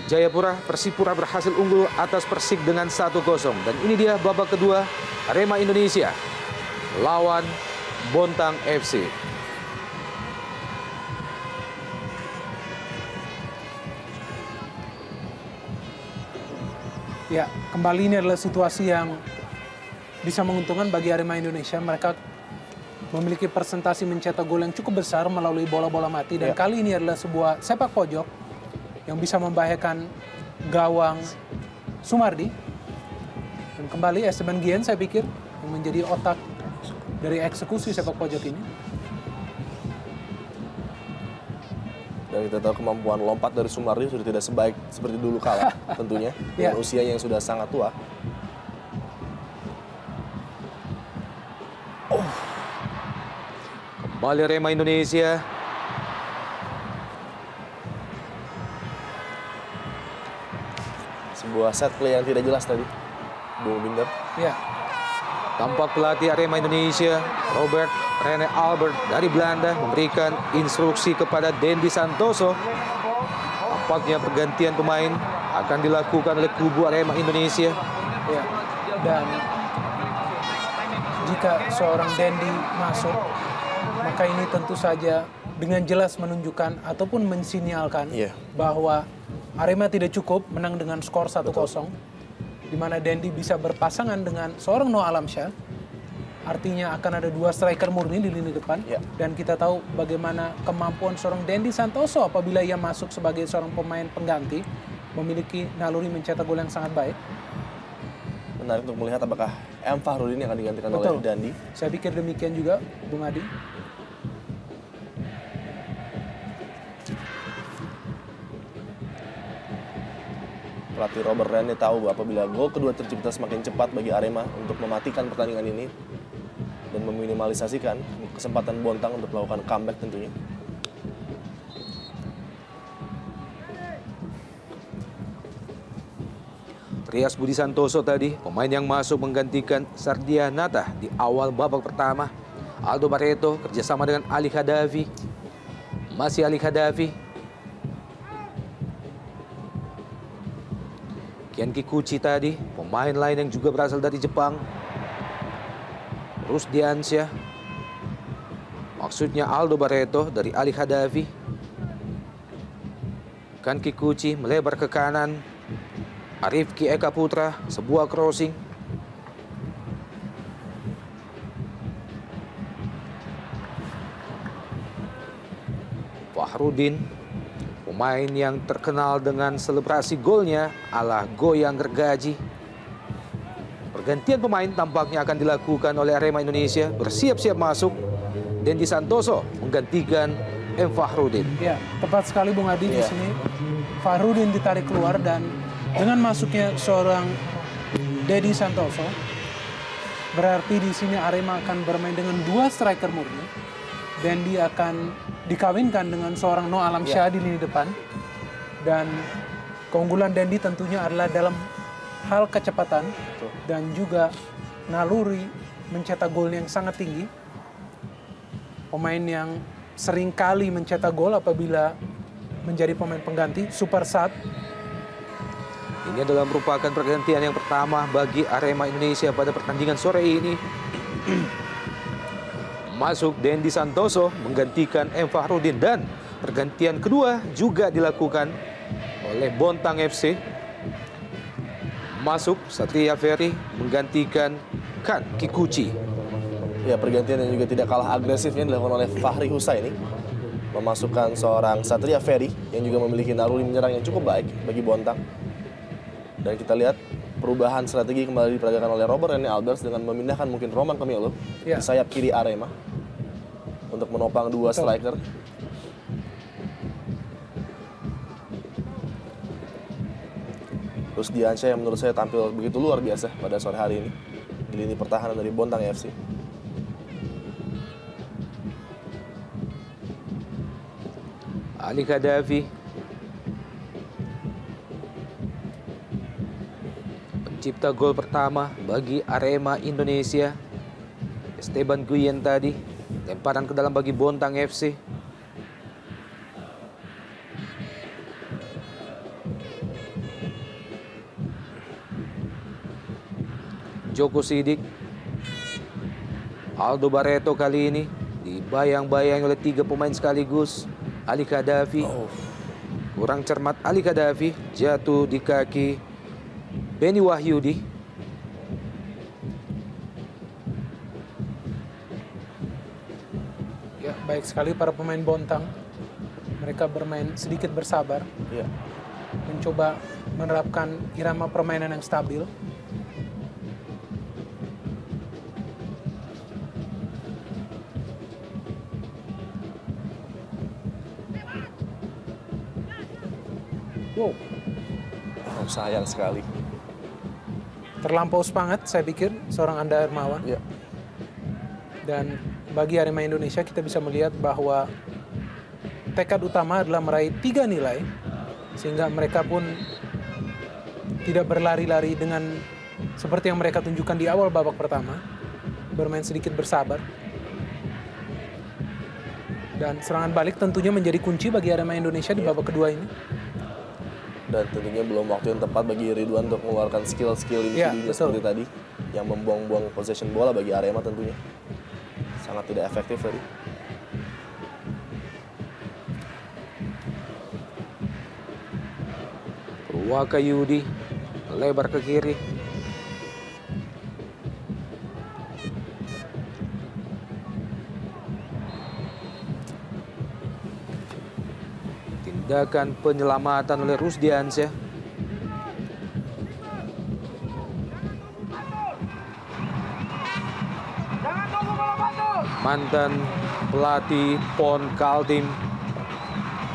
Jayapura, Persipura berhasil unggul atas Persik dengan 1-0. Dan ini dia babak kedua Arema Indonesia lawan Bontang FC. Ya, kembali ini adalah situasi yang bisa menguntungkan bagi Arema Indonesia. Mereka memiliki presentasi mencetak gol yang cukup besar melalui bola-bola mati. Dan kali ini adalah sebuah sepak pojok yang bisa membahayakan gawang Sumardi. Dan kembali Esteban Guillen saya pikir yang menjadi otak dari eksekusi sepak pojok ini. Dan kita tahu kemampuan lompat dari Sumardi sudah tidak sebaik seperti dulu kala tentunya. Dengan usianya yang sudah sangat tua. Kembali Arema Indonesia. Sebuah set play yang tidak jelas tadi, Bung Binder. Ya, Tampak pelatih Arema Indonesia, Robert Rene Albert dari Belanda memberikan instruksi kepada Dendi Santoso. Tampaknya pergantian pemain akan dilakukan oleh kubu Arema Indonesia. ya. Dan jika seorang Dendi masuk, maka ini tentu saja dengan jelas menunjukkan ataupun mensinyalkan bahwa Arema tidak cukup menang dengan skor 1-0, di mana Dendi bisa berpasangan dengan seorang Noah Alamsyah. Artinya akan ada dua striker murni di lini depan. Dan kita tahu bagaimana kemampuan seorang Dendi Santoso apabila ia masuk sebagai seorang pemain pengganti, memiliki naluri mencetak gol yang sangat baik. Menarik untuk melihat apakah M. Fahrudin yang akan digantikan oleh Dandi. Saya pikir demikian juga, Bung Adi. Pelatih Robert Rene tahu apabila gol kedua tercipta semakin cepat bagi Arema untuk mematikan pertandingan ini dan meminimalisasikan kesempatan Bontang untuk melakukan comeback tentunya. Rias Budi Santoso tadi, pemain yang masuk menggantikan Sardianata di awal babak pertama. Aldo Barreto kerjasama dengan Ali Khadafi. Masih Ali Khadafi. Kian Kikuchi tadi, pemain lain yang juga berasal dari Jepang. Rusdiansyah. Maksudnya Aldo Barreto dari Ali Khadafi. Kian Kikuchi melebar ke kanan. Arifki Eka Putra, sebuah crossing. Fahrudin, pemain yang terkenal dengan selebrasi golnya ala goyang gergaji. Pergantian pemain tampaknya akan dilakukan oleh Arema Indonesia. Bersiap-siap masuk Dendi Santoso menggantikan M. Fahrudin. Ya, tepat sekali Bung Adi di sini. Fahrudin ditarik keluar dan dengan masuknya seorang Dendi Santoso, berarti di sini Arema akan bermain dengan dua striker murni. Dendi akan dikawinkan dengan seorang Noah Alamsyah di lini depan. Dan keunggulan Dendi tentunya adalah dalam hal kecepatan dan juga naluri mencetak gol yang sangat tinggi. Pemain yang sering kali mencetak gol apabila menjadi pemain pengganti, super sub. Ini adalah merupakan pergantian yang pertama bagi Arema Indonesia pada pertandingan sore ini. Masuk Dendi Santoso menggantikan M. Fahrudin dan pergantian kedua juga dilakukan oleh Bontang FC. Masuk Satria Ferry menggantikan Kan Kikuchi. Ya, pergantian yang juga tidak kalah agresifnya dilakukan oleh Fahri Husaini. Memasukkan seorang Satria Ferry yang juga memiliki naluri menyerang yang cukup baik bagi Bontang. Dan kita lihat perubahan strategi kembali diperagakan oleh Robert Rene Albert dengan memindahkan mungkin Roman Camilo di sayap kiri Arema untuk menopang dua striker. Terus Diansyah yang menurut saya tampil begitu luar biasa pada sore hari ini di lini pertahanan dari Bontang FC. Ali Khadafi. Pencipta gol pertama bagi Arema Indonesia. Esteban Guillen tadi. Lemparan ke dalam bagi Bontang FC. Joko Sidik. Aldo Barreto kali ini dibayang-bayang oleh 3 pemain sekaligus. Ali Kadafi. Kurang cermat Ali Kadafi, jatuh di kaki Benny Wahyudi. Ya, baik sekali para pemain Bontang. Mereka bermain sedikit bersabar, Ya. mencoba menerapkan irama permainan yang stabil. Wow, Sayang sekali. terlampau semangat saya pikir seorang Anda Hermawan. Ya. Dan bagi Arema Indonesia kita bisa melihat bahwa tekad utama adalah meraih 3 nilai, sehingga mereka pun tidak berlari-lari dengan seperti yang mereka tunjukkan di awal babak pertama, bermain sedikit bersabar. Dan serangan balik tentunya menjadi kunci bagi Arema Indonesia di babak kedua ini. Dan tentunya belum waktu yang tepat bagi Ridwan untuk mengeluarkan skill-skill individunya seperti tadi, yang membuang-buang possession bola bagi Arema tentunya. Sangat tidak efektif tadi. Purwaka Yudi lebar ke kiri. Tindakan penyelamatan oleh Rusdiansyah. Mantan pelatih PON Kaltim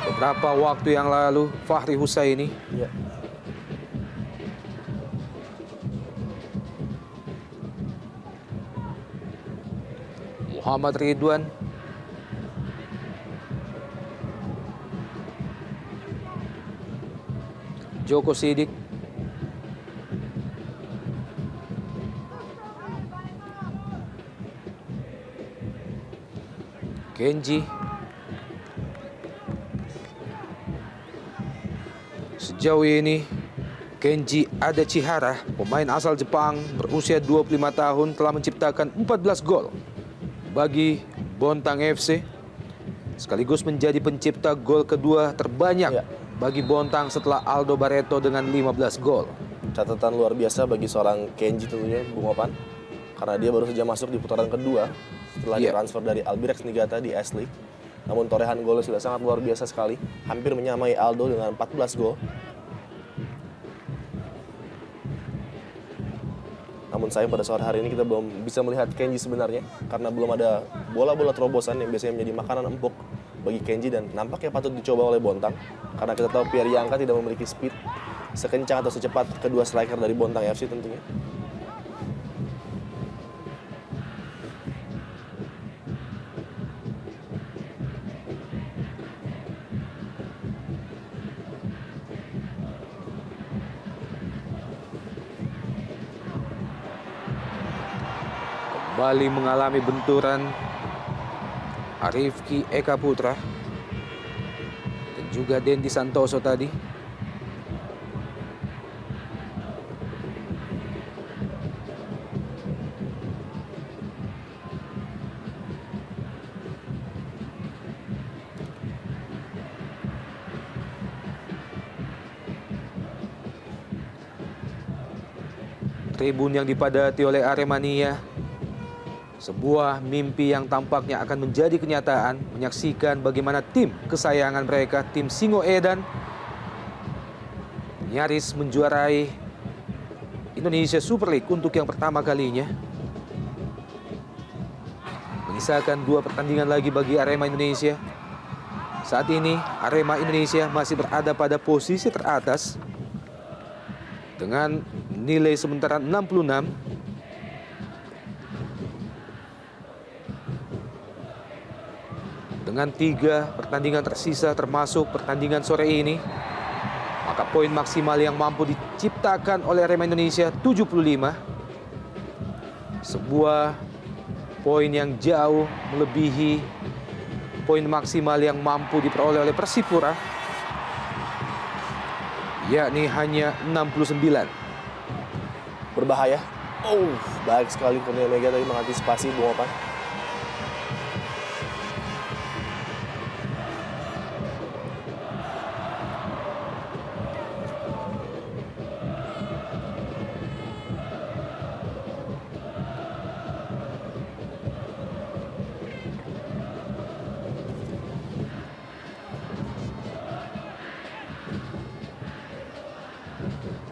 beberapa waktu yang lalu, Fahri Husaini. Ya. Muhammad Ridwan. Joko Sidik. Kenji. Sejauh ini Kenji Adachihara, pemain asal Jepang berusia 25 tahun, telah menciptakan 14 gol bagi Bontang FC, sekaligus menjadi pencipta gol kedua terbanyak bagi Bontang setelah Aldo Barreto dengan 15 gol. Catatan luar biasa bagi seorang Kenji tentunya, Bung Opan, karena dia baru saja masuk di putaran kedua setelah ditransfer dari Albirex Niigata di S-League. Namun torehan golnya sudah sangat luar biasa sekali, hampir menyamai Aldo dengan 14 gol. Namun sayang pada sore hari ini kita belum bisa melihat Kenji sebenarnya, karena belum ada bola-bola terobosan yang biasanya menjadi makanan empuk bagi Kenji, dan nampaknya patut dicoba oleh Bontang, karena kita tahu Pierre Yangka tidak memiliki speed sekencang atau secepat kedua striker dari Bontang FC tentunya. Kembali mengalami benturan Arifki Eka Putra dan juga Dendi Santoso tadi. Tribun yang dipadati oleh Aremania, sebuah mimpi yang tampaknya akan menjadi kenyataan, menyaksikan bagaimana tim kesayangan mereka, tim Singoedan, nyaris menjuarai Indonesia Super League untuk yang pertama kalinya. Menyisakan 2 pertandingan lagi bagi Arema Indonesia. Saat ini Arema Indonesia masih berada pada posisi teratas dengan nilai sementara 66. Dengan 3 pertandingan tersisa termasuk pertandingan sore ini, maka poin maksimal yang mampu diciptakan oleh Arema Indonesia 75. Sebuah poin yang jauh melebihi poin maksimal yang mampu diperoleh oleh Persipura, yakni hanya 69. Berbahaya Oh, baik sekali Kurnia Mega tadi mengantisipasi Bung Opan.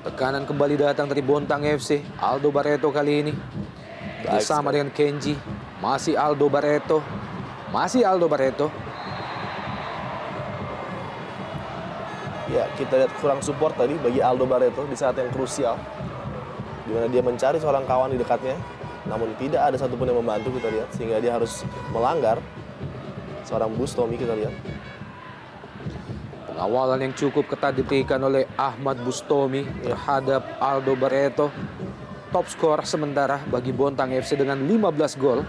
Tekanan kembali datang dari Bontang FC. Aldo Barreto kali ini. Baik Bersama sekali. dengan Kenji. Masih Aldo Barreto. Masih Aldo Barreto. Ya, kita lihat kurang support tadi bagi Aldo Barreto di saat yang krusial. Di mana dia mencari seorang kawan di dekatnya. Namun tidak ada satupun yang membantu kita lihat. Sehingga dia harus melanggar seorang Bustomi kita lihat. Pengawalan yang cukup ketat diberikan oleh Ahmad Bustomi terhadap Aldo Barreto. Top skor sementara bagi Bontang FC dengan 15 gol.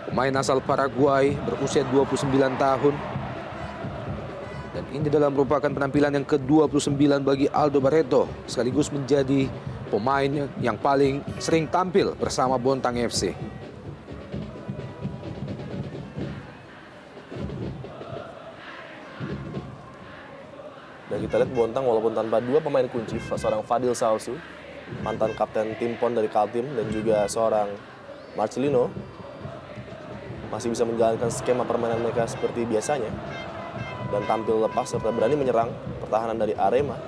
Pemain asal Paraguay berusia 29 tahun. Dan ini dalam merupakan penampilan yang ke-29 bagi Aldo Barreto. Sekaligus menjadi pemain yang paling sering tampil bersama Bontang FC. Dan kita lihat Bontang walaupun tanpa dua pemain kunci, seorang Fadil Sausu, mantan kapten tim PON dari Kaltim, dan juga seorang Marcelino, masih bisa menjalankan skema permainan mereka seperti biasanya. Dan tampil lepas serta berani menyerang pertahanan dari Arema.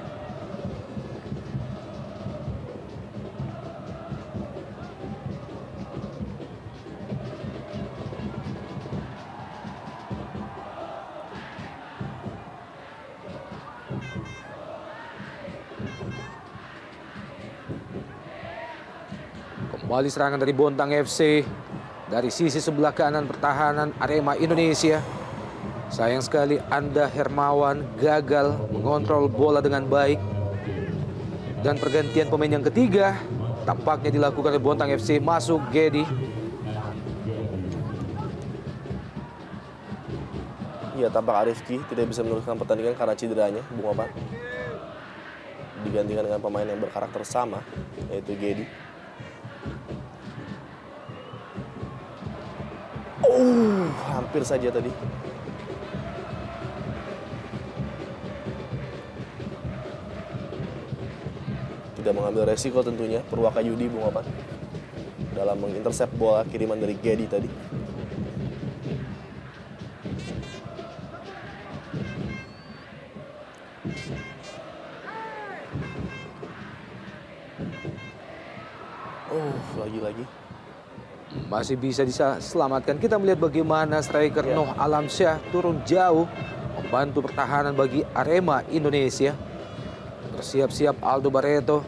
Kembali serangan dari Bontang FC dari sisi sebelah kanan pertahanan Arema Indonesia. Sayang sekali Anda Hermawan gagal mengontrol bola dengan baik. Dan pergantian pemain yang ketiga tampaknya dilakukan oleh Bontang FC. Masuk Gedi. Iya, tampak Arifki tidak bisa meneruskan pertandingan karena cederanya, Bung Opan. Digantikan dengan pemain yang berkarakter sama, yaitu Gedi. Oh, hampir saja tadi. Tidak mengambil resiko tentunya Purwaka Yudi, Bung Opan, dalam mengintersep bola kiriman dari Gedi tadi. Oh, lagi-lagi. Masih bisa diselamatkan. Kita melihat bagaimana striker Noh Alamsyah turun jauh membantu pertahanan bagi Arema Indonesia. Bersiap-siap Aldo Barreto.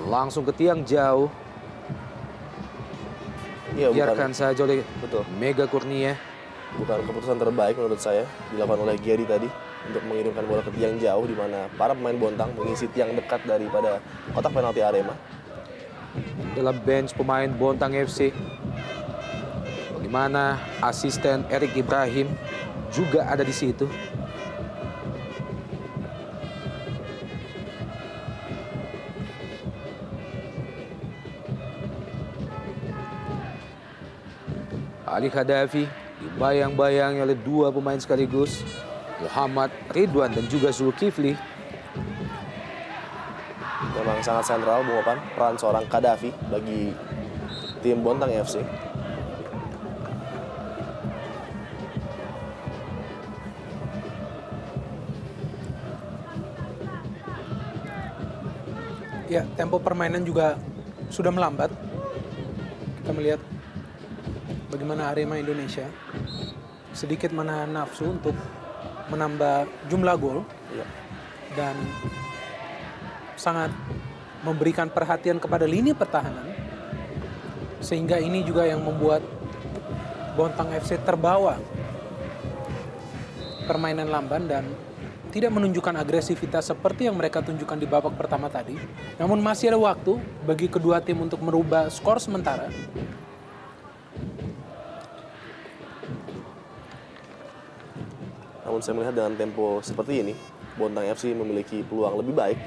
Langsung ke tiang jauh. Iya, Biarkan saja oleh betul. Mega Kurnia. Bukan keputusan terbaik menurut saya dilakukan oleh Gedi tadi untuk mengirimkan bola ke tiang jauh, di mana para pemain Bontang mengisi tiang dekat daripada kotak penalti Arema. Dalam bench pemain Bontang FC, bagaimana asisten Erik Ibrahim juga ada di situ. Ali Khadafi dibayang-bayangi oleh dua pemain sekaligus, Muhammad Ridwan dan juga Zulkifli. Memang sangat sentral, Bung Opan, peran seorang Khadafi bagi tim Bontang FC. Ya, tempo permainan juga sudah melambat. Kita melihat bagaimana Arema Indonesia sedikit menahan nafsu untuk menambah jumlah gol. Ya. Dan sangat memberikan perhatian kepada lini pertahanan, sehingga ini juga yang membuat Bontang FC terbawa permainan lamban dan tidak menunjukkan agresivitas seperti yang mereka tunjukkan di babak pertama tadi. Namun masih ada waktu bagi kedua tim untuk merubah skor sementara. Namun saya melihat dengan tempo seperti ini, Bontang FC memiliki peluang lebih baik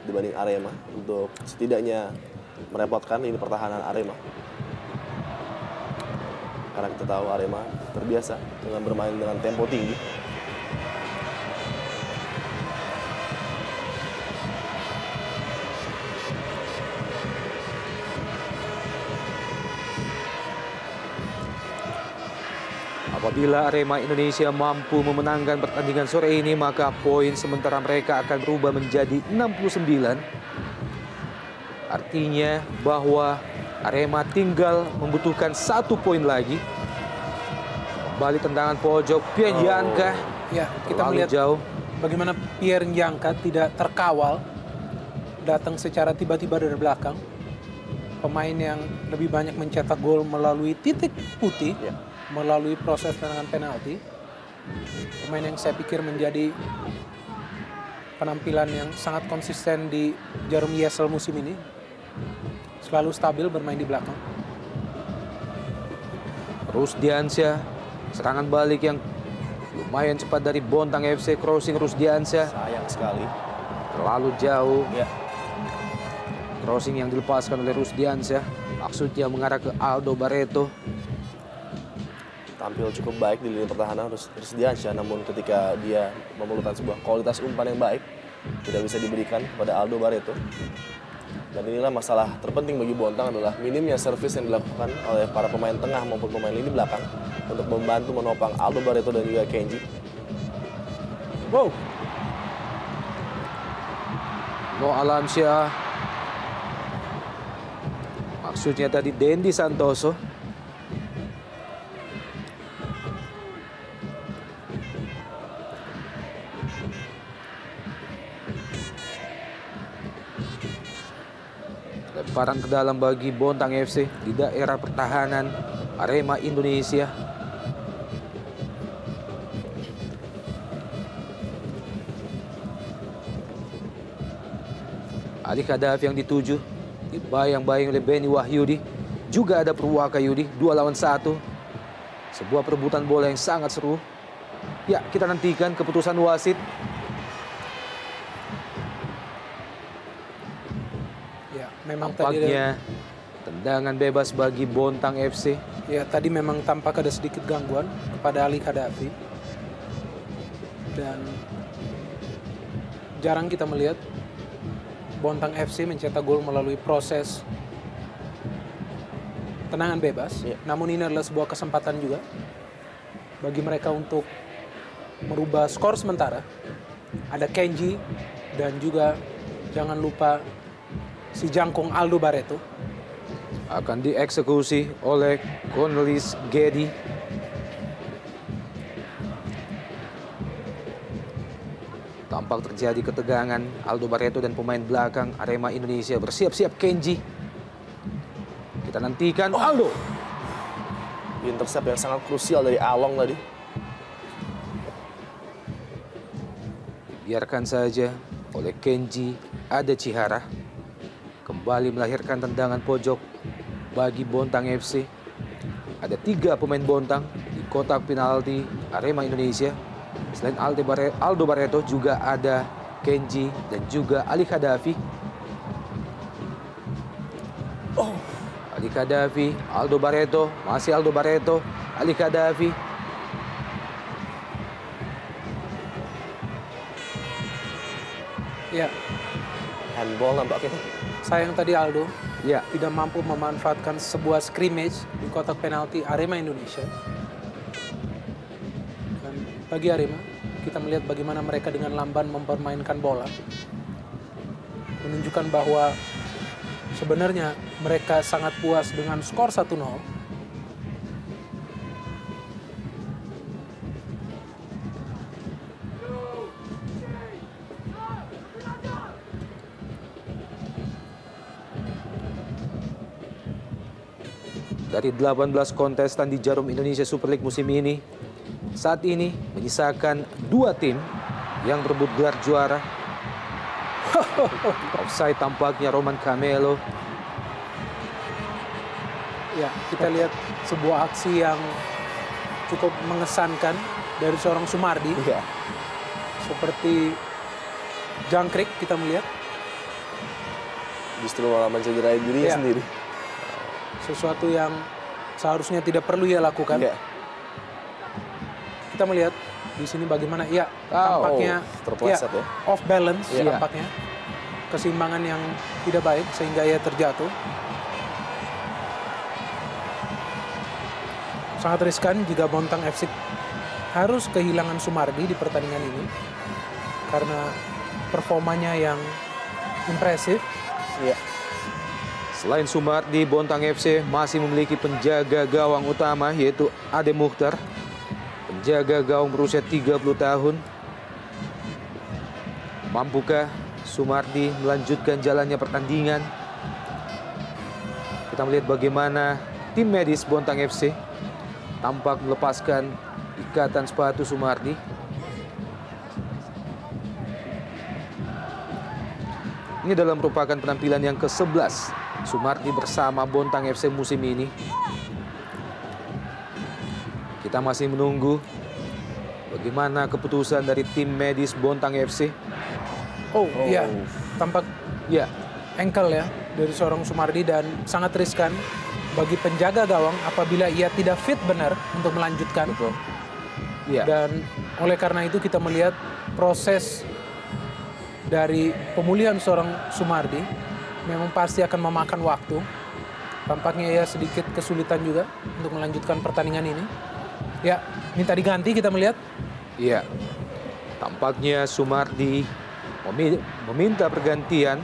dibanding Arema untuk setidaknya merepotkan ini pertahanan Arema. Karena kita tahu Arema terbiasa dengan bermain dengan tempo tinggi. Apabila Arema Indonesia mampu memenangkan pertandingan sore ini, maka poin sementara mereka akan berubah menjadi 69. Artinya bahwa Arema tinggal membutuhkan 1 poin lagi. Kembali tendangan pojok, Pierre Janka. Ya, kita Terlalu melihat jauh. bagaimana Pierre Janka tidak terkawal, datang secara tiba-tiba dari belakang. Pemain yang lebih banyak mencetak gol melalui titik putih, melalui proses tendangan penalti. Pemain yang saya pikir menjadi penampilan yang sangat konsisten di Jarum ESL musim ini. Selalu stabil bermain di belakang. Rusdiansyah, serangan balik yang lumayan cepat dari Bontang FC, crossing Rusdiansyah. Sayang sekali. Terlalu jauh. Ya. Crossing yang dilepaskan oleh Rusdiansyah. Maksudnya mengarah ke Aldo Barreto. Tampil cukup baik di lini pertahanan Rusdiansyah, namun ketika dia memerlukan sebuah kualitas umpan yang baik, tidak bisa diberikan kepada Aldo Barreto. Dan inilah masalah terpenting bagi Bontang adalah minimnya servis yang dilakukan oleh para pemain tengah maupun pemain lini belakang untuk membantu menopang Aldo Barreto dan juga Kenji. Wow, No Alamsyah. Maksudnya tadi Dendi Santoso. Lemparan ke dalam bagi Bontang FC di daerah pertahanan Arema Indonesia. Ali Khadafi yang dituju, dibayang-bayang oleh Benny Wahyudi. Juga ada Purwaka Yudi, 2 lawan 1. Sebuah perebutan bola yang sangat seru. Ya, kita nantikan keputusan wasit. ya memang tadi Tampaknya tendangan bebas bagi Bontang FC. ya tadi memang tampak ada sedikit gangguan kepada Ali Khadafi. Dan jarang kita melihat Bontang FC mencetak gol melalui proses tendangan bebas. Ya. Namun ini adalah sebuah kesempatan juga bagi mereka untuk merubah skor sementara. Ada Kenji dan juga jangan lupa si jangkung Aldo Barreto. Akan dieksekusi oleh Cornelis Gedi. Tampak terjadi ketegangan. Aldo Barreto dan pemain belakang Arema Indonesia bersiap-siap. Kenji. Kita nantikan Aldo. Intercept yang sangat krusial dari Along tadi. Biarkan saja oleh Kenji Adechihara. Kembali melahirkan tendangan pojok bagi Bontang FC. Ada 3 pemain Bontang di kotak penalti Arema Indonesia. Selain Aldo Barreto juga ada Kenji dan juga Ali Khadafi. Ali Khadafi, Aldo Barreto, masih Aldo Barreto, Ali Khadafi. Ya, Handball nampaknya. sayang tadi Aldo Ya, tidak mampu memanfaatkan sebuah scrimmage di kotak penalti Arema Indonesia. Dan bagi Arema, kita melihat bagaimana mereka dengan lamban mempermainkan bola. Menunjukkan bahwa sebenarnya mereka sangat puas dengan skor 1-0. dari 18 kontestan di Jarum Indonesia Super League musim ini, saat ini menyisakan 2 tim yang berebut gelar juara. Offside tampaknya Roman Camelo. Ya, kita lihat sebuah aksi yang cukup mengesankan dari seorang Sumardi. Iya. Seperti jangkrik kita melihat. Justru malah mencederai dirinya Iya. sendiri. Sesuatu yang seharusnya tidak perlu ia lakukan. Iya. Kita melihat di sini bagaimana ia Oh, tampaknya terpeleset ya. off balance Iya. tampaknya. Keseimbangan yang tidak baik sehingga ia terjatuh. Sangat riskan jika Bontang FC harus kehilangan Sumardi di pertandingan ini karena performanya yang impresif. Iya. Selain Sumardi, Bontang FC masih memiliki penjaga gawang utama yaitu Ade Mukhtar. Penjaga gawang berusia 30 tahun. Mampukah Sumardi melanjutkan jalannya pertandingan? Kita melihat bagaimana tim medis Bontang FC tampak melepaskan ikatan sepatu Sumardi. Ini dalam merupakan penampilan yang ke-11 Sumardi bersama Bontang FC musim ini. Kita masih menunggu bagaimana keputusan dari tim medis Bontang FC. Oh, iya, tampak Ya, ankle ya dari seorang Sumardi dan sangat riskan bagi penjaga gawang apabila ia tidak fit benar untuk melanjutkan. Betul. ya. Dan oleh karena itu kita melihat proses dari pemulihan seorang Sumardi memang pasti akan memakan waktu. Tampaknya ia sedikit kesulitan juga untuk melanjutkan pertandingan ini. Ya, minta diganti kita melihat. Iya. Tampaknya Sumardi meminta pergantian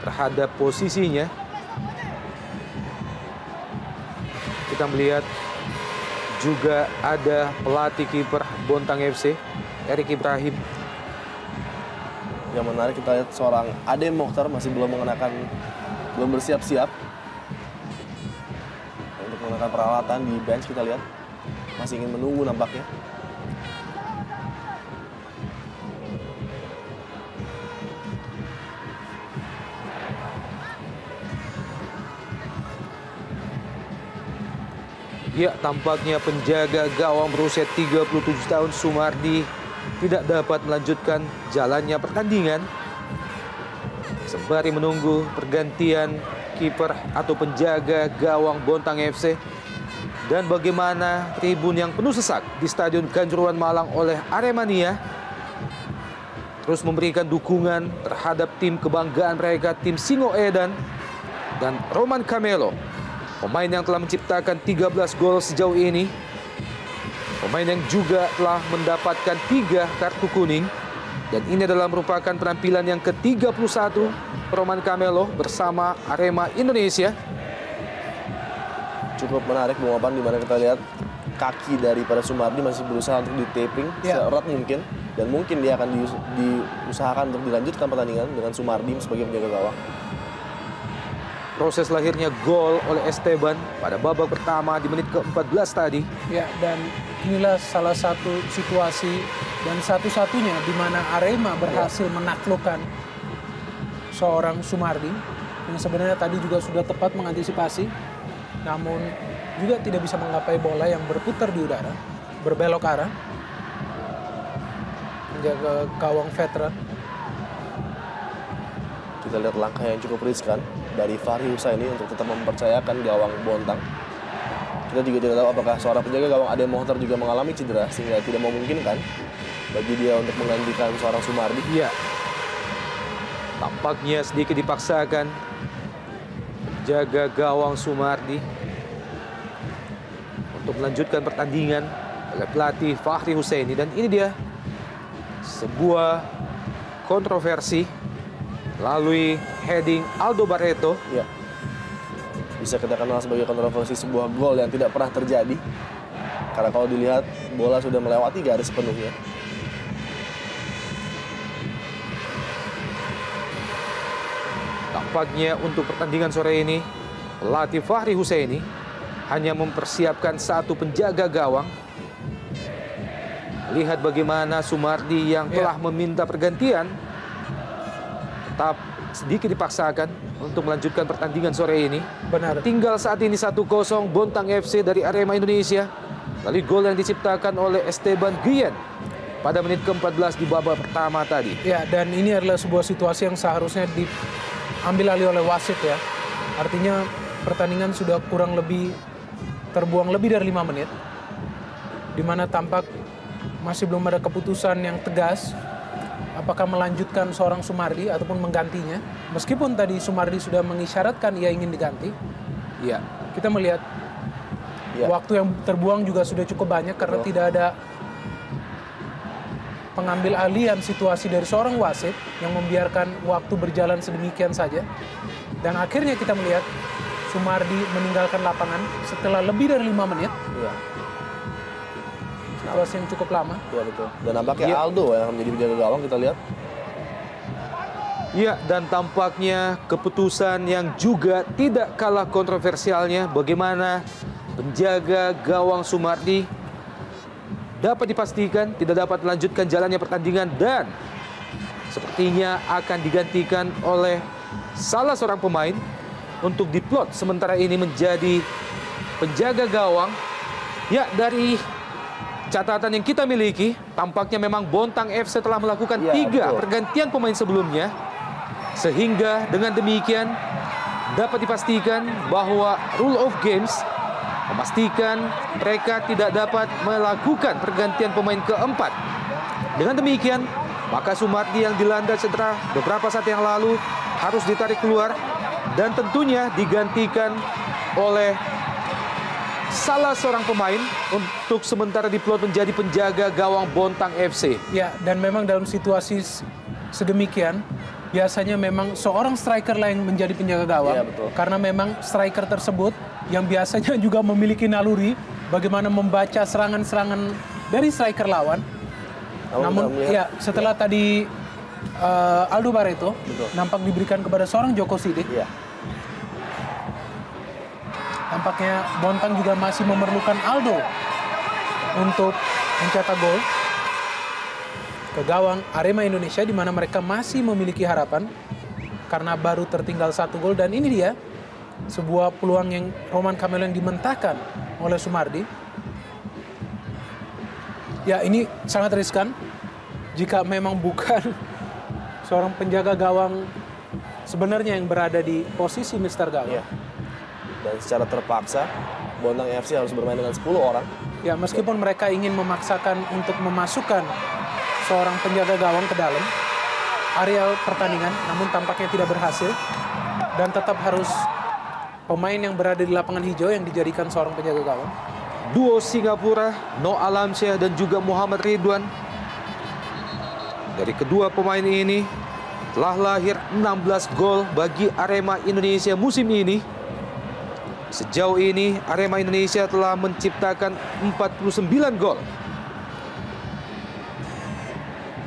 terhadap posisinya. Kita melihat juga ada pelatih kiper Bontang FC, Erik Ibrahim. Yang menarik kita lihat seorang Ade Mukhtar masih belum bersiap-siap untuk menggunakan peralatan di bench. Kita lihat masih ingin menunggu nampaknya. Ya, tampaknya penjaga gawang berusia 37 tahun Sumardi tidak dapat melanjutkan jalannya pertandingan. Sembari menunggu pergantian kiper atau penjaga gawang Bontang FC. Dan bagaimana tribun yang penuh sesak di Stadion Kanjuruhan Malang oleh Aremania terus memberikan dukungan terhadap tim kebanggaan mereka, tim Singo Edan dan Roman Camelo. Pemain yang telah menciptakan 13 gol sejauh ini. Pemain yang juga telah mendapatkan 3 kartu kuning. Dan ini adalah merupakan penampilan yang ke-31 Roman Camelo bersama Arema Indonesia. Cukup menarik Bung Opan, di mana kita lihat kaki daripada Sumardi masih berusaha untuk di-taping Ya. seerat mungkin. Dan mungkin dia akan diusahakan untuk dilanjutkan pertandingan dengan Sumardi sebagai penjaga gawang. Proses lahirnya gol oleh Esteban pada babak pertama di menit ke-14 tadi. Ya, dan inilah salah satu situasi dan satu-satunya di mana Arema berhasil menaklukkan seorang Sumardi yang sebenarnya tadi juga sudah tepat mengantisipasi, namun juga tidak bisa menggapai bola yang berputar di udara, berbelok arah, menjaga gawang veteran. Kita lihat langkah yang cukup riskan dari Fahri Husaini untuk tetap mempercayakan gawang Bontang. Kita juga tidak tahu apakah seorang penjaga gawang Ade Mukhtar juga mengalami cedera sehingga tidak memungkinkan bagi dia untuk menggantikan seorang Sumardi. Iya. Tampaknya sedikit dipaksakan jaga gawang Sumardi untuk melanjutkan pertandingan oleh pelatih Fahri Husaini. Dan ini dia sebuah kontroversi melalui heading Aldo Barreto. Ya. Bisa kita kenal sebagai kontroversi sebuah gol yang tidak pernah terjadi. Karena kalau dilihat bola sudah melewati garis penuhnya. Tampaknya untuk pertandingan sore ini pelatih Fahri Husaini hanya mempersiapkan satu penjaga gawang. Lihat bagaimana Sumardi yang telah meminta pergantian tetap sedikit dipaksakan untuk melanjutkan pertandingan sore ini. Benar. Tinggal saat ini 1-0 Bontang FC dari Arema Indonesia. Lalu gol yang diciptakan oleh Esteban Guillen. pada menit ke-14 di babak pertama tadi. Ya, dan ini adalah sebuah situasi yang seharusnya diambil alih oleh wasit ya. Artinya pertandingan sudah kurang lebih terbuang lebih dari 5 menit. Di mana tampak masih belum ada keputusan yang tegas apakah melanjutkan seorang Sumardi ataupun menggantinya. Meskipun tadi Sumardi sudah mengisyaratkan ia ingin diganti, Iya. kita melihat waktu yang terbuang juga sudah cukup banyak karena tidak ada pengambil alihan situasi dari seorang wasit yang membiarkan waktu berjalan sedemikian saja. Dan akhirnya kita melihat Sumardi meninggalkan lapangan setelah lebih dari 5 menit. Iya. Situasi yang cukup lama. Iya betul. Dan nampaknya Aldo yang akan menjadi penjaga gawang, kita lihat. Ya, dan tampaknya keputusan yang juga tidak kalah kontroversialnya bagaimana penjaga gawang Sumardi dapat dipastikan tidak dapat melanjutkan jalannya pertandingan dan sepertinya akan digantikan oleh salah seorang pemain untuk diplot sementara ini menjadi penjaga gawang. Ya, dari catatan yang kita miliki, tampaknya memang Bontang FC telah melakukan 3 pergantian pemain sebelumnya. Sehingga dengan demikian dapat dipastikan bahwa rule of games memastikan mereka tidak dapat melakukan pergantian pemain keempat. Dengan demikian, maka Sumardi yang dilanda cedera beberapa saat yang lalu harus ditarik keluar dan tentunya digantikan oleh salah seorang pemain untuk sementara diplot menjadi penjaga gawang Bontang FC. Ya, dan memang dalam situasi sedemikian, biasanya memang seorang striker lah yang menjadi penjaga gawang. Iya, betul. Karena memang striker tersebut yang biasanya juga memiliki naluri bagaimana membaca serangan-serangan dari striker lawan. Namun ya setelah tadi Aldo Barreto nampak diberikan kepada seorang Joko Sidik. Iya. Tampaknya Bontang juga masih memerlukan Aldo untuk mencetak gol ke gawang Arema Indonesia, di mana mereka masih memiliki harapan karena baru tertinggal 1 gol. Dan ini dia sebuah peluang yang Roman Camelo yang dimentahkan oleh Sumardi. Ya, ini sangat riskan jika memang bukan seorang penjaga gawang sebenarnya yang berada di posisi Mister Gawang. Iya. Dan secara terpaksa Bontang FC harus bermain dengan 10 orang. Ya, meskipun mereka ingin memaksakan untuk memasukkan seorang penjaga gawang ke dalam area pertandingan, namun tampaknya tidak berhasil. Dan tetap harus pemain yang berada di lapangan hijau yang dijadikan seorang penjaga gawang. Duo Singapura, No Alamsyah dan juga Muhammad Ridwan. Dari kedua pemain ini telah lahir 16 gol bagi Arema Indonesia musim ini. Sejauh ini Arema Indonesia telah menciptakan 49 gol.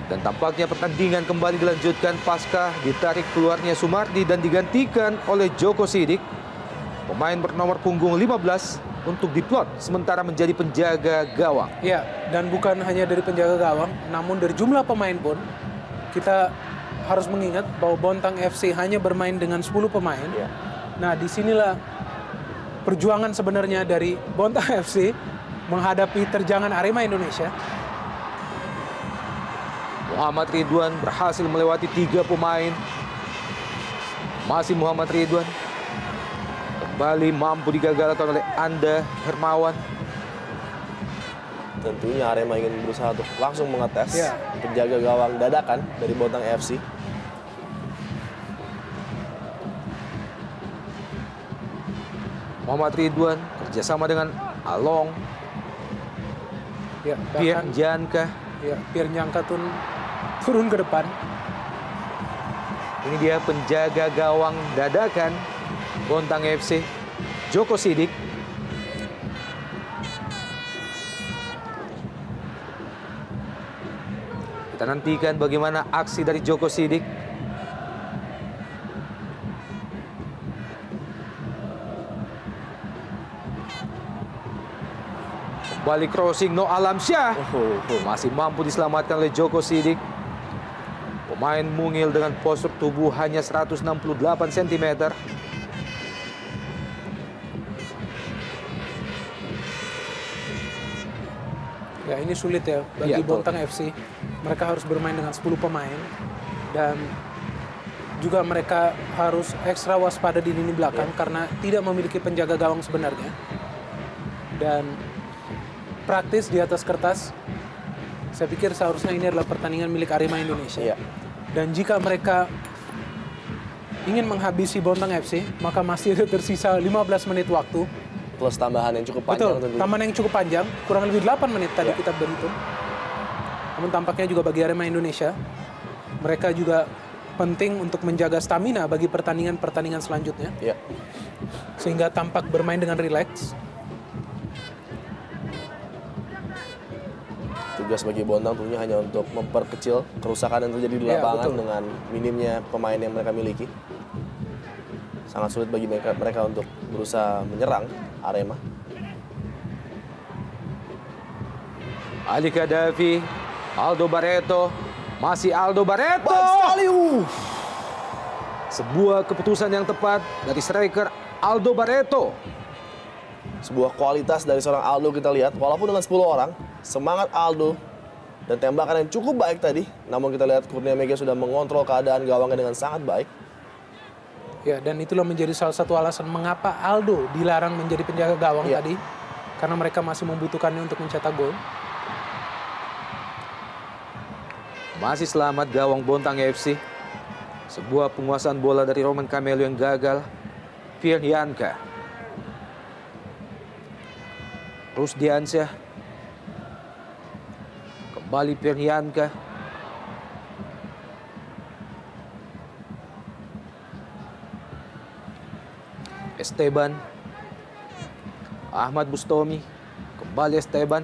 Dan tampaknya pertandingan kembali dilanjutkan pasca ditarik keluarnya Sumardi dan digantikan oleh Joko Sidik, pemain bernomor punggung 15, untuk diplot sementara menjadi penjaga gawang. Ya, dan bukan hanya dari penjaga gawang, namun dari jumlah pemain pun kita harus mengingat bahwa Bontang FC hanya bermain dengan 10 pemain. Ya. Nah, disinilah perjuangan sebenarnya dari Bontang FC menghadapi terjangan Arema Indonesia. Muhammad Ridwan berhasil melewati 3 pemain. Masih Muhammad Ridwan. Kembali mampu digagalkan oleh Anda Hermawan. Tentunya Arema ingin berusaha untuk langsung mengetes penjaga gawang dadakan dari Bontang FC. Muhammad Ridwan kerjasama dengan Along, Ya, Pierre bahkan Janka. Pierre Janka turun ke depan. Ini dia penjaga gawang dadakan Bontang FC, Joko Sidik. Kita nantikan bagaimana aksi dari Joko Sidik. Balik crossing No Alamsyah. Masih mampu diselamatkan oleh Joko Sidik. Pemain mungil dengan postur tubuh hanya 168 cm. Ya ini sulit ya bagi Iya, betul. Bontang FC. Mereka harus bermain dengan 10 pemain dan juga mereka harus ekstra waspada di lini belakang karena tidak memiliki penjaga gawang sebenarnya. Dan praktis di atas kertas, saya pikir seharusnya ini adalah pertandingan milik Arema Indonesia. Iya. Dan jika mereka ingin menghabisi Bontang FC, maka masih ada tersisa 15 menit waktu. Plus tambahan yang cukup panjang Betul, tentunya. tambahan yang cukup panjang, kurang lebih 8 menit tadi Ya. kita berhitung. Namun tampaknya juga bagi Arema Indonesia, mereka juga penting untuk menjaga stamina bagi pertandingan-pertandingan selanjutnya. Iya. Sehingga tampak bermain dengan rileks. Tugas bagi Bontang tentunya hanya untuk memperkecil kerusakan yang terjadi di Iya, lapangan betul. dengan minimnya pemain yang mereka miliki. Sangat sulit bagi mereka untuk berusaha menyerang Arema. Ali Gaddafi, Aldo Barreto, masih Aldo Barreto. Baik sekali. Sebuah keputusan yang tepat dari striker Aldo Barreto. Sebuah kualitas dari seorang Aldo kita lihat, walaupun dengan 10 orang, semangat Aldo dan tembakan yang cukup baik tadi. Namun kita lihat Kurnia Mega sudah mengontrol keadaan gawangnya dengan sangat baik. Ya, dan itulah menjadi salah satu alasan mengapa Aldo dilarang menjadi penjaga gawang Iya. tadi. Karena mereka masih membutuhkannya untuk mencetak gol. Masih selamat gawang Bontang FC. Sebuah penguasaan bola dari Roman Camelo yang gagal. Firyanka. Rusdiansyah. Kembali Firyanka. Esteban. Ahmad Bustomi. Kembali Esteban.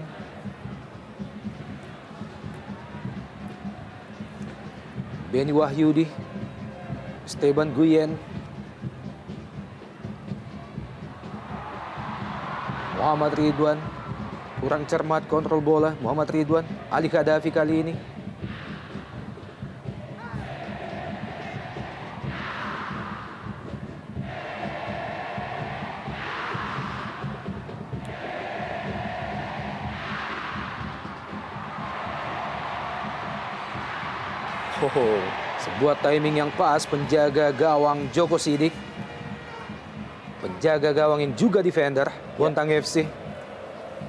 Benny Wahyudi. Esteban Guyen. Muhammad Ridwan. Kurang cermat kontrol bola. Muhammad Ridwan. Ali Gaddafi kali ini. Hoho. Sebuah timing yang pas penjaga gawang Joko Sidik. Penjaga gawang yang juga defender Bontang FC.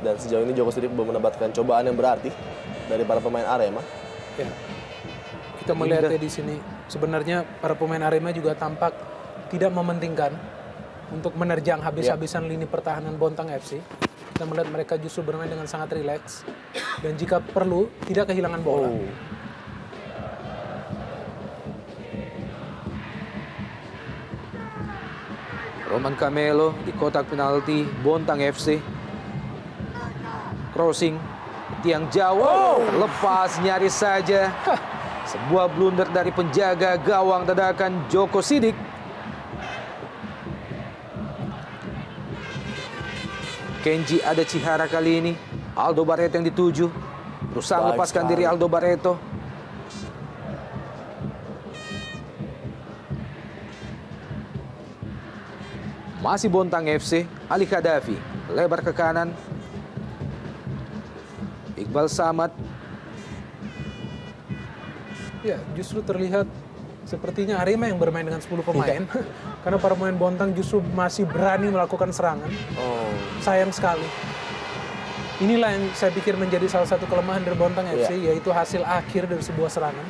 Dan sejauh ini Joko Sidik belum mendapatkan cobaan yang berarti dari para pemain Arema. Ya. Kita melihatnya di sini. Sebenarnya para pemain Arema juga tampak tidak mementingkan untuk menerjang habis-habisan lini pertahanan Bontang FC. Kita melihat mereka justru bermain dengan sangat rileks. Dan jika perlu, tidak kehilangan bola. Roman Camelo di kotak penalti Bontang FC. Crossing tiang jauh, lepas nyaris saja. Sebuah blunder dari penjaga gawang dadakan Joko Sidik. Kenji ada Chihara kali ini. Aldo Barreto yang dituju. Berusaha Baik melepaskan sekali. diri Aldo Barreto. Masih Bontang FC, Ali Gaddafi, lebar ke kanan. Iqbal Samad, Ya, justru terlihat sepertinya Arema yang bermain dengan 10 pemain. Karena para pemain Bontang justru masih berani melakukan serangan. Sayang sekali. Inilah yang saya pikir menjadi salah satu kelemahan dari Bontang FC, yaitu hasil akhir dari sebuah serangan.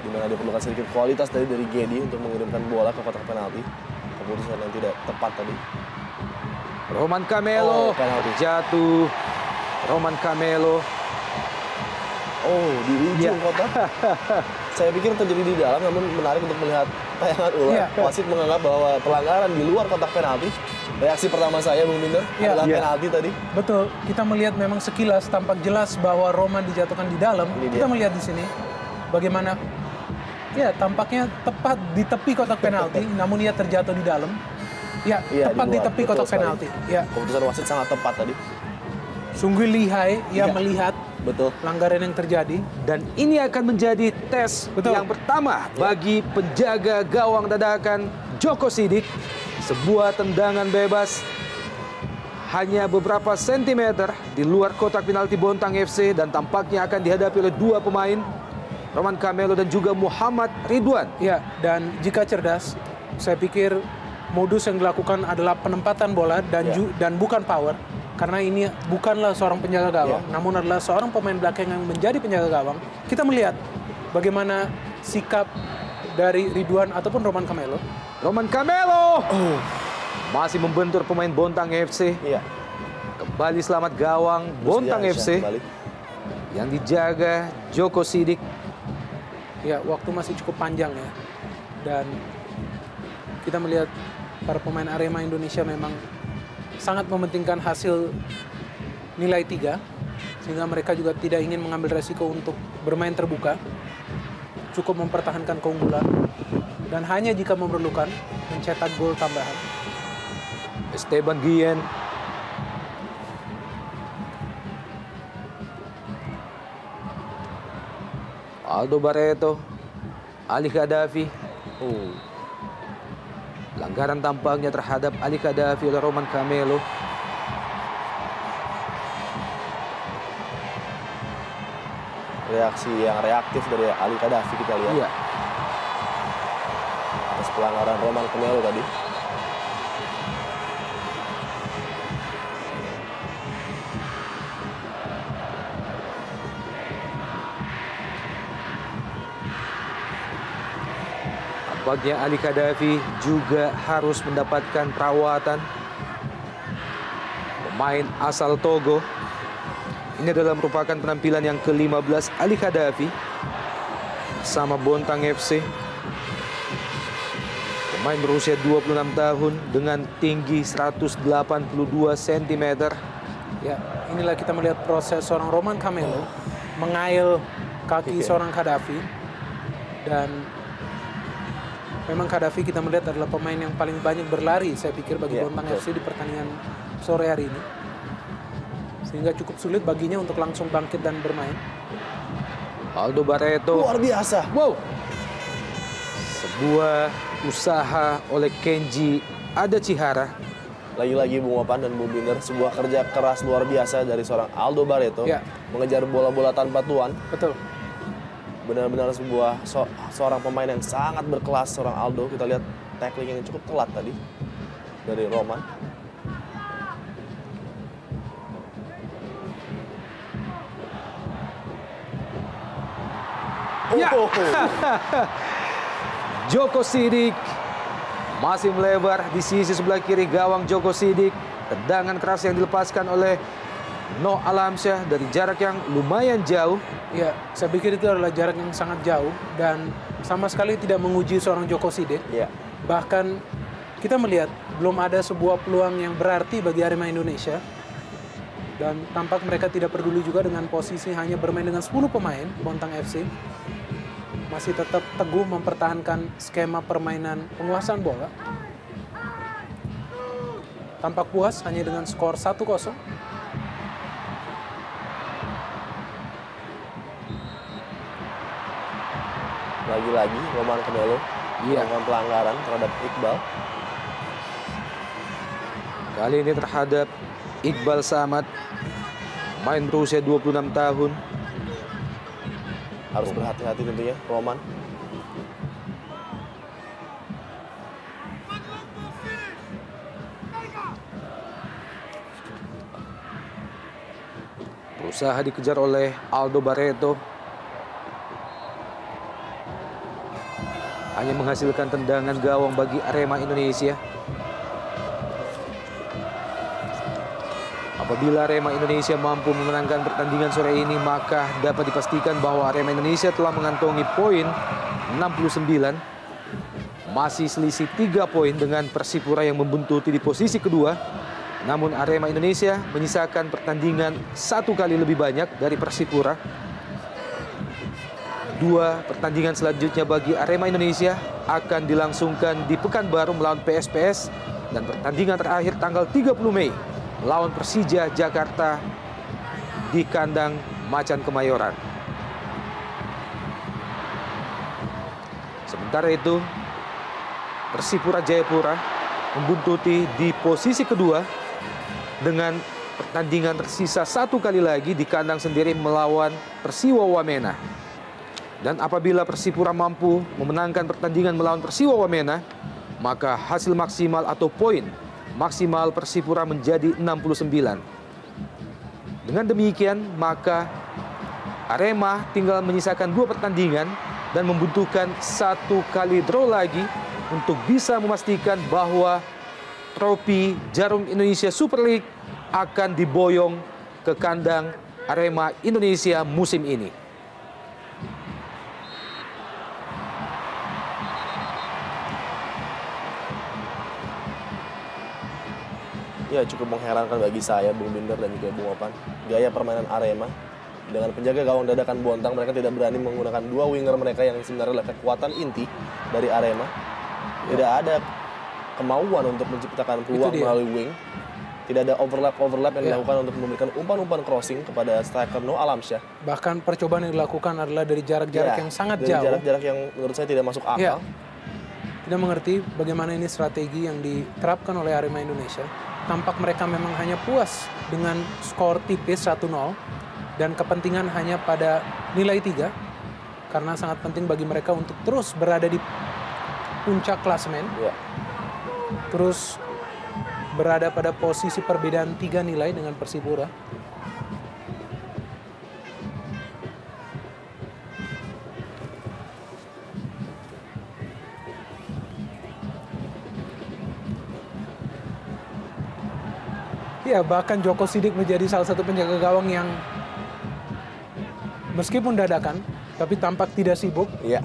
Di mana diperlukan sedikit kualitas dari Gedi untuk mengirimkan bola ke kotak penalti. Keputusan yang tidak tepat tadi. Roman Camelo, penalti. jatuh. Roman Camelo, Di ujung Iya. kotak. Saya pikir terjadi di dalam, namun menarik untuk melihat tayangan ulang. Iya. Wasit menganggap bahwa pelanggaran di luar kotak penalti. Reaksi pertama saya, Bung Minder, Iya. adalah Iya. penalti tadi. Betul, kita melihat memang sekilas tampak jelas bahwa Roman dijatuhkan di dalam. Ini Kita dia. melihat di sini bagaimana ya tampaknya tepat di tepi kotak penalti, namun ia terjatuh di dalam. Ya, Iya, tepat di di luar. tepi Betul kotak sekali. penalti. Ya, Keputusan wasit sangat tepat tadi. sungguh lihai ia Iya. melihat Betul. pelanggaran yang terjadi. dan ini akan menjadi tes Betul. yang pertama bagi penjaga gawang dadakan Joko Sidik. Sebuah tendangan bebas. hanya beberapa sentimeter di luar kotak penalti Bontang FC dan tampaknya akan dihadapi oleh dua pemain, Roman Camelo dan juga Muhammad Ridwan. Ya, dan jika cerdas, saya pikir modus yang dilakukan adalah penempatan bola dan bukan power. Karena ini bukanlah seorang penjaga gawang, namun adalah seorang pemain belakang yang menjadi penjaga gawang. Kita melihat bagaimana sikap dari Ridwan ataupun Roman Camelo. Roman Camelo masih membentur pemain Bontang FC. Iya. Kembali selamat gawang Bontang FC Kembali. yang dijaga Joko Sidik. Ya, waktu masih cukup panjang ya. Dan kita melihat para pemain Arema Indonesia memang sangat mementingkan hasil nilai 3, sehingga mereka juga tidak ingin mengambil resiko untuk bermain terbuka, cukup mempertahankan keunggulan, dan hanya jika memerlukan mencetak gol tambahan. Esteban Guillen. Aldo Barreto. Ali Khadafi. Pelanggaran tampaknya terhadap Ali Khadafi oleh Roman Camelo. Reaksi yang reaktif dari Ali Khadafi kita lihat. Iya. Atas pelanggaran Roman Camelo tadi. Tampaknya Ali Khadafi juga harus mendapatkan perawatan. Pemain asal Togo. Ini adalah merupakan penampilan yang ke-15 Ali Khadafi bersama Bontang FC. Pemain berusia 26 tahun dengan tinggi 182 cm. Ya, inilah kita melihat proses seorang Roman Camelo mengail kaki seorang Khadafi. Dan memang Khadafi kita melihat adalah pemain yang paling banyak berlari, saya pikir, bagi Bontang FC di pertandingan sore hari ini. Sehingga cukup sulit baginya untuk langsung bangkit dan bermain. Aldo Barreto. Luar biasa. Wow. Sebuah usaha oleh Kenji Adachihara. Lagi-lagi Bung Wapan dan Bung Binder, sebuah kerja keras luar biasa dari seorang Aldo Barreto. Mengejar bola-bola tanpa tuan. Betul. Benar-benar seorang pemain yang sangat berkelas, seorang Aldo. Kita lihat tackling yang cukup telat tadi dari Roman. Ya. Joko Sidik masih melebar di sisi sebelah kiri gawang Joko Sidik. Tendangan keras yang dilepaskan oleh Noh Alamsyah dari jarak yang lumayan jauh. Ya, saya pikir itu adalah jarak yang sangat jauh dan sama sekali tidak menguji seorang Joko Sidik. Bahkan kita melihat belum ada sebuah peluang yang berarti bagi Arema Indonesia. Dan tampak mereka tidak peduli juga dengan posisi hanya bermain dengan 10 pemain Bontang FC. Masih tetap teguh mempertahankan skema permainan penguasaan bola. Tampak puas hanya dengan skor 1-0. Lagi-lagi Roman Camelo melakukan pelanggaran terhadap Iqbal. Kali ini terhadap Iqbal Samad, main berusia 26 tahun. Harus berhati-hati tentunya Roman. Berusaha dikejar oleh Aldo Barreto. Hanya menghasilkan tendangan gawang bagi Arema Indonesia. Apabila Arema Indonesia mampu memenangkan pertandingan sore ini, maka dapat dipastikan bahwa Arema Indonesia telah mengantongi poin 69. Masih selisih 3 poin dengan Persipura yang membuntuti di posisi kedua. Namun Arema Indonesia menyisakan pertandingan 1 kali lebih banyak dari Persipura. 2 pertandingan selanjutnya bagi Arema Indonesia akan dilangsungkan di Pekanbaru melawan PSPS. Dan pertandingan terakhir tanggal 30 Mei melawan Persija Jakarta di kandang Macan Kemayoran. Sementara itu, Persipura Jayapura membuntuti di posisi kedua dengan pertandingan tersisa 1 kali lagi di kandang sendiri melawan Persiwa Wamena. Dan apabila Persipura mampu memenangkan pertandingan melawan Persiwa Wamena, maka hasil maksimal atau poin maksimal Persipura menjadi 69. Dengan demikian, maka Arema tinggal menyisakan 2 pertandingan dan membutuhkan 1 kali draw lagi untuk bisa memastikan bahwa trofi Jarum Indonesia Super League akan diboyong ke kandang Arema Indonesia musim ini. Ya, cukup mengherankan bagi saya, Bung Binder dan juga Bung Opan. Gaya permainan Arema dengan penjaga gawang dadakan Bontang, mereka tidak berani menggunakan 2 winger mereka yang sebenarnya adalah kekuatan inti dari Arema. Tidak ada kemauan untuk menciptakan peluang melalui wing. Tidak ada overlap yang dilakukan untuk memberikan umpan-umpan crossing kepada striker Noah Alamsyah. Bahkan percobaan yang dilakukan adalah dari jarak-jarak yang sangat dari jauh. Jarak-jarak yang menurut saya tidak masuk akal. Tidak mengerti bagaimana ini strategi yang diterapkan oleh Arema Indonesia. Tampak mereka memang hanya puas dengan skor tipis 1-0 dan kepentingan hanya pada nilai 3 karena sangat penting bagi mereka untuk terus berada di puncak klasemen. Ya. Terus berada pada posisi perbedaan 3 nilai dengan Persipura. Ya, bahkan Joko Sidik menjadi salah satu penjaga gawang yang meskipun dadakan, tapi tampak tidak sibuk. Iya.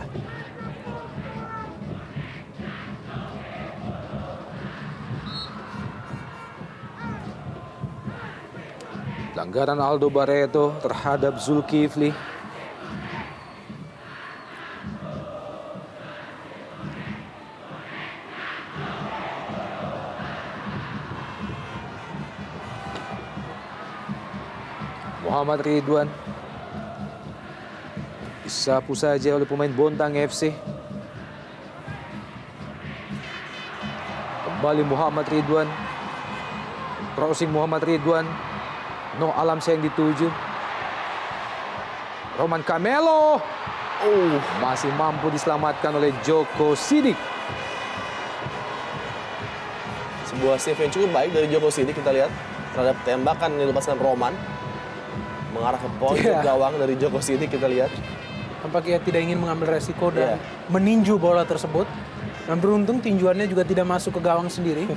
Pelanggaran Aldo Barreto terhadap Zulkifli. Muhammad Ridwan disapu saja oleh pemain Bontang FC. Kembali Muhammad Ridwan. Crossing Muhammad Ridwan. Noah Alamsyah yang dituju. Roman Camelo. Masih mampu diselamatkan oleh Joko Sidik. Sebuah save yang cukup baik dari Joko Sidik kita lihat terhadap tembakan yang dilepaskan Roman. Mengarah ke pojok gawang dari Joko Sidik kita lihat. Tampaknya tidak ingin mengambil resiko dan meninju bola tersebut. Dan beruntung tinjuannya juga tidak masuk ke gawang sendiri.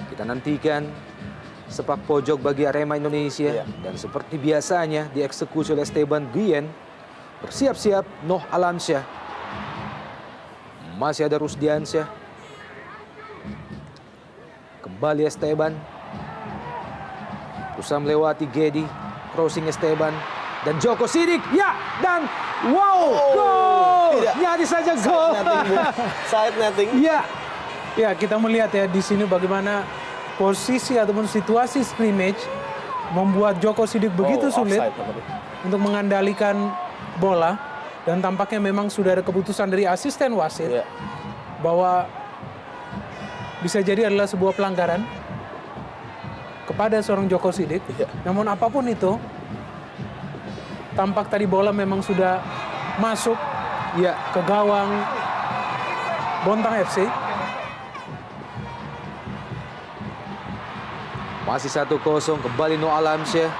Kita nantikan sepak pojok bagi Arema Indonesia. Dan seperti biasanya dieksekusi oleh Esteban Guillen. Bersiap-siap Noah Alamsyah. Masih ada Rusdiansyah. Kembali Esteban. Berusaha melewati Gedi. Crossing Esteban. Dan Joko Sidik. Ya! Dan wow! Gol! Nyaris saja gol. Side netting. Ya. Ya, kita melihat ya di sini bagaimana posisi ataupun situasi scrimmage membuat Joko Sidik begitu sulit untuk mengendalikan bola, dan tampaknya memang sudah ada keputusan dari asisten wasit bahwa bisa jadi adalah sebuah pelanggaran kepada seorang Joko Sidik. Namun apapun itu, tampak tadi bola memang sudah masuk ke gawang Bontang FC. Masih 1-0, kembali Noah Alamsyah.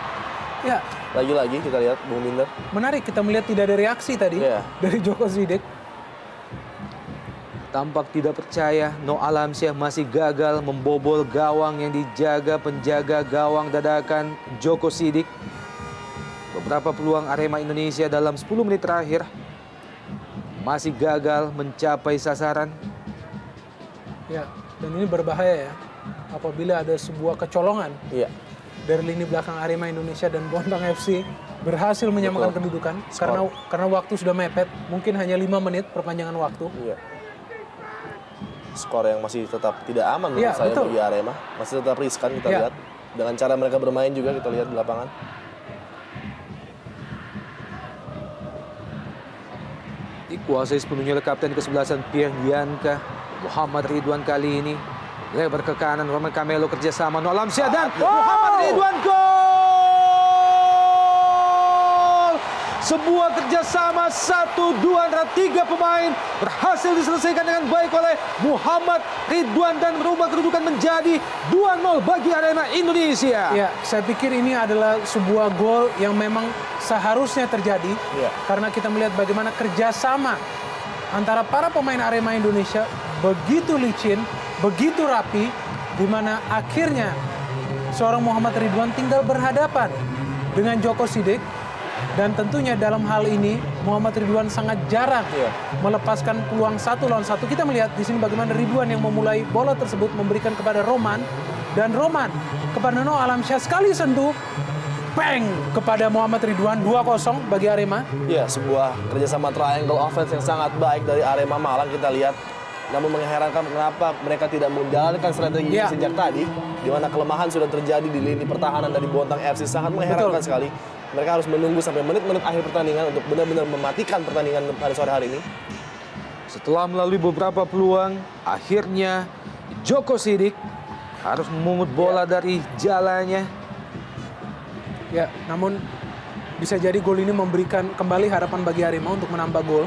Ya. Lagi-lagi kita lihat Bung Binder. Menarik, kita melihat tidak ada reaksi tadi dari Joko Sidik. Tampak tidak percaya, Noah Alamsyah masih gagal membobol gawang yang dijaga penjaga gawang dadakan Joko Sidik. Beberapa peluang Arema Indonesia dalam 10 menit terakhir masih gagal mencapai sasaran. Ya, dan ini berbahaya ya. Apabila ada sebuah kecolongan dari lini belakang Arema Indonesia dan Bontang FC berhasil menyamakan kedudukan karena waktu sudah mepet, mungkin hanya 5 menit perpanjangan waktu. Skor yang masih tetap tidak aman menurut saya bagi Arema, masih tetap riskan kita lihat dengan cara mereka bermain juga kita lihat di lapangan. Dikuasai sepenuhnya oleh kapten kesebelasan Pierre Lianka. Muhammad Ridwan kali ini Lebar ke kanan, Roman Camelo kerjasama Noah Alamsyah dan Wow! Muhammad Ridwan, gol! Sebuah kerjasama 1-2 antara 3 pemain berhasil diselesaikan dengan baik oleh Muhammad Ridwan dan merubah kedudukan menjadi 2-0 bagi Arema Indonesia. Ya, saya pikir ini adalah sebuah gol yang memang seharusnya terjadi Ya. karena kita melihat bagaimana kerjasama antara para pemain Arema Indonesia begitu licin, begitu rapi, di mana akhirnya seorang Muhammad Ridwan tinggal berhadapan dengan Djoko Sidik. Dan tentunya dalam hal ini Muhammad Ridwan sangat jarang melepaskan peluang 1 lawan 1. Kita melihat di sini bagaimana Ridwan yang memulai bola tersebut memberikan kepada Roman, dan Roman kepada Noah Alamsyah, sekali sentuh, peng kepada Muhammad Ridwan, 2-0 bagi Arema. Ya, sebuah kerjasama triangle offense yang sangat baik dari Arema Malang kita lihat. Namun mengherankan kenapa mereka tidak menjalankan strategi ini sejak tadi, di mana kelemahan sudah terjadi di lini pertahanan dari Bontang FC. Sangat mengherankan sekali. Mereka harus menunggu sampai menit-menit akhir pertandingan untuk benar-benar mematikan pertandingan pada sore hari ini. Setelah melalui beberapa peluang, akhirnya Djoko Sidik harus memungut bola dari jalannya. Ya, namun bisa jadi gol ini memberikan kembali harapan bagi Arema untuk menambah gol.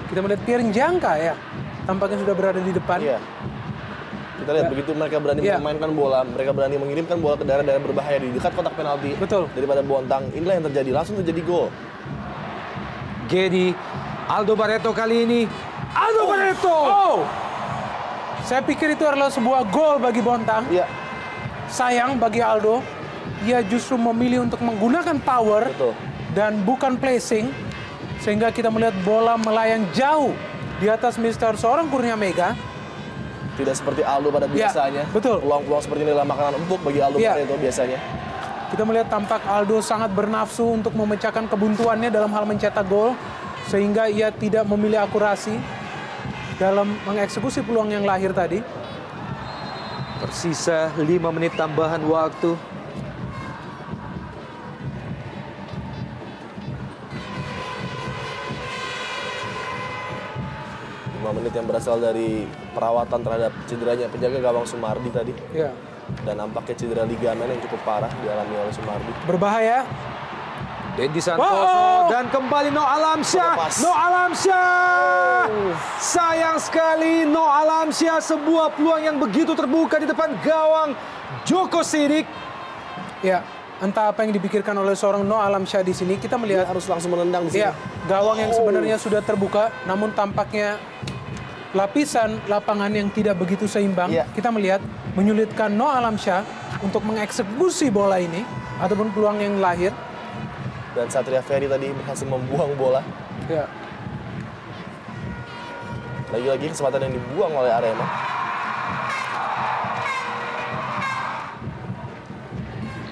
Kita melihat Pierre Njangka ya, tampaknya sudah berada di depan. Iya. Kita lihat begitu mereka berani memainkan bola, mereka berani mengirimkan bola ke daerah-daerah berbahaya di dekat kotak penalti. Betul. Daripada Bontang, inilah yang terjadi, langsung terjadi gol. Gedi, Aldo Barreto kali ini. Aldo Barreto! Oh! Saya pikir itu adalah sebuah gol bagi Bontang. Iya, Sayang bagi Aldo, ia justru memilih untuk menggunakan power betul. dan bukan placing, sehingga kita melihat bola melayang jauh di atas Mister seorang Kurnia Mega. Tidak seperti Aldo pada biasanya. betul. Peluang-peluang seperti ini adalah makanan empuk bagi Aldo Barreto biasanya. Kita melihat tampak Aldo sangat bernafsu untuk memecahkan kebuntuannya dalam hal mencetak gol, sehingga ia tidak memilih akurasi dalam mengeksekusi peluang yang lahir tadi. Tersisa 5 menit tambahan waktu. Menit yang berasal dari perawatan terhadap cederanya penjaga gawang Sumardi tadi. Ya. Dan nampaknya cedera ligamen yang cukup parah dialami oleh Sumardi. Berbahaya. Dendi Santoso Wow! dan kembali Noah Alamsyah. Lepas. Noah Alamsyah. Sayang sekali Noah Alamsyah, sebuah peluang yang begitu terbuka di depan gawang Djoko Sidik. Ya, entah apa yang dipikirkan oleh seorang Noah Alamsyah di sini. Kita Dia melihat harus langsung menendang di sini. ya, gawang yang sebenarnya sudah terbuka, namun tampaknya lapisan lapangan yang tidak begitu seimbang. Iya. Kita melihat menyulitkan Noah Alamsyah untuk mengeksekusi bola ini ataupun peluang yang lahir. Dan Satria Ferry tadi berhasil membuang bola. Ya. Lagi-lagi kesempatan yang dibuang oleh Arema.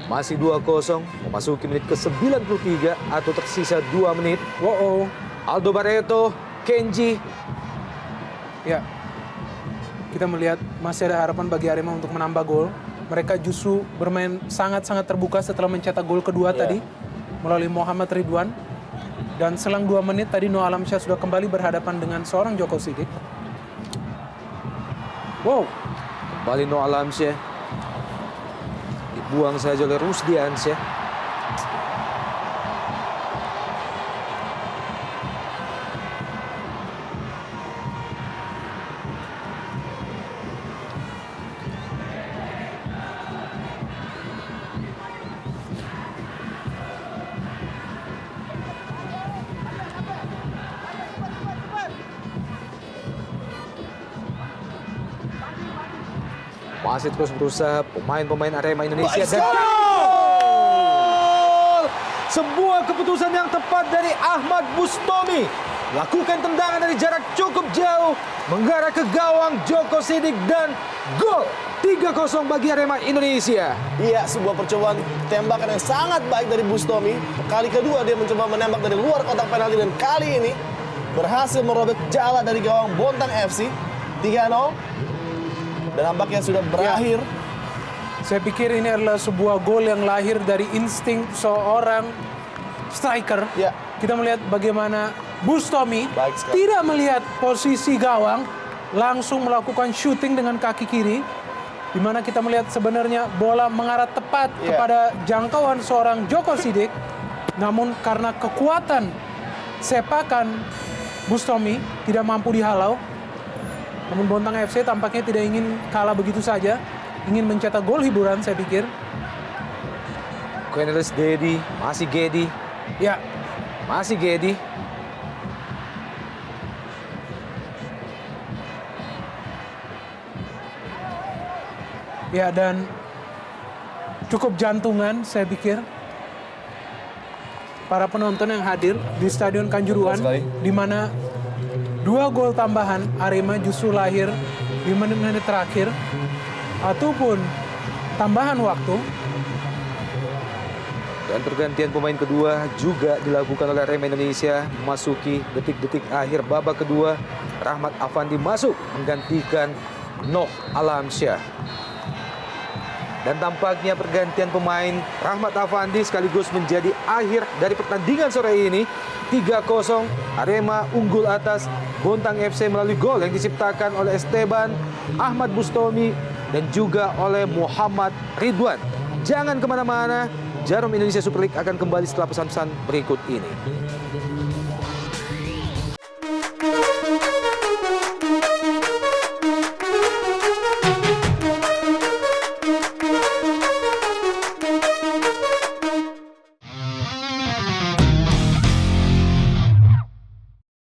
Masih 2-0, memasuki menit ke-93 atau tersisa 2 menit. Wow. Aldo Barreto, Kenji. Ya. Kita melihat masih ada harapan bagi Arema untuk menambah gol. Mereka justru bermain sangat-sangat terbuka setelah mencetak gol kedua tadi melalui Muhammad Ridwan. Dan selang 2 menit tadi Noah Alamsyah sudah kembali berhadapan dengan seorang Djoko Sidik. Wow. Kembali Noah Alamsyah. Dibuang saja oleh Rusdiansyah. Masih terus berusaha pemain-pemain Arema Indonesia. Dan gol! Sebuah keputusan yang tepat dari Ahmad Bustomi. Lakukan tendangan dari jarak cukup jauh, mengarah ke gawang Djoko Sidik, dan gol 3-0 bagi Arema Indonesia. Iya, sebuah percobaan tembakan yang sangat baik dari Bustomi. Kali kedua dia mencoba menembak dari luar kotak penalti, dan kali ini berhasil merobek jala dari gawang Bontang FC. 3-0. Dan nampaknya sudah berakhir. Saya pikir ini adalah sebuah gol yang lahir dari insting seorang striker. Ya. Kita melihat bagaimana Bustomi Baik sekali. tidak melihat posisi gawang, langsung melakukan shooting dengan kaki kiri. di mana kita melihat sebenarnya bola mengarah tepat kepada jangkauan seorang Djoko Sidik, namun karena kekuatan sepakan Bustomi tidak mampu dihalau. Namun Bontang FC tampaknya tidak ingin kalah begitu saja, ingin mencetak gol hiburan saya pikir. Cornelis Dedi, masih Gedi, Ya, masih Gedi. ya dan cukup jantungan saya pikir para penonton yang hadir di Stadion Kanjuruhan, Betul sekali. di mana 2 gol tambahan Arema justru lahir di menit-menit terakhir ataupun tambahan waktu. Dan pergantian pemain kedua juga dilakukan oleh Arema Indonesia. Memasuki detik-detik akhir babak kedua, Rahmat Afandi masuk menggantikan Noh Alamsyah. Dan tampaknya pergantian pemain Rahmat Afandi sekaligus menjadi akhir dari pertandingan sore ini. 3-0 Arema unggul atas Bontang FC melalui gol yang diciptakan oleh Esteban, Ahmad Bustomi, dan juga oleh Muhammad Ridwan. Jangan kemana-mana, Jarum Indonesia Super League akan kembali setelah pesan-pesan berikut ini.